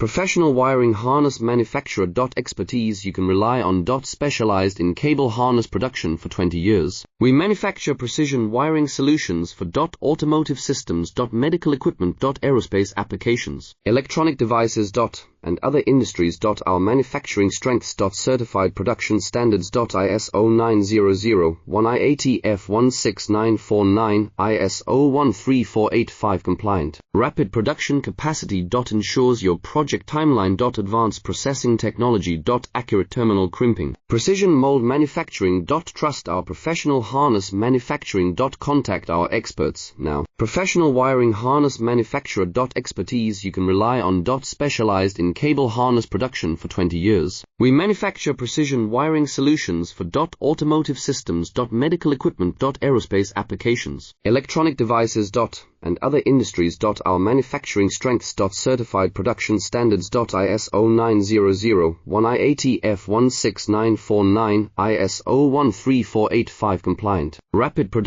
Professional wiring harness manufacturer. Expertise you can rely on. Specialized in cable harness production for 20 years. We manufacture precision wiring solutions for automotive systems. Medical equipment. Aerospace applications. Electronic devices. And other industries. Our manufacturing strengths. Certified production standards. ISO 9001 IATF 16949 ISO 13485 compliant. Rapid production capacity. Ensures your project timeline. Advanced processing technology. Accurate terminal crimping. Precision mold manufacturing. Trust our professional harness manufacturing. Contact our experts now. Professional wiring harness manufacturer. Expertise you can rely on. Specialized in cable harness production for 20 years. We manufacture precision wiring solutions for automotive systems. Medical equipment. Aerospace applications. Electronic devices. And other industries. Our manufacturing strengths. Certified production standards. ISO 9001 IATF 16949 ISO 13485 compliant. Rapid production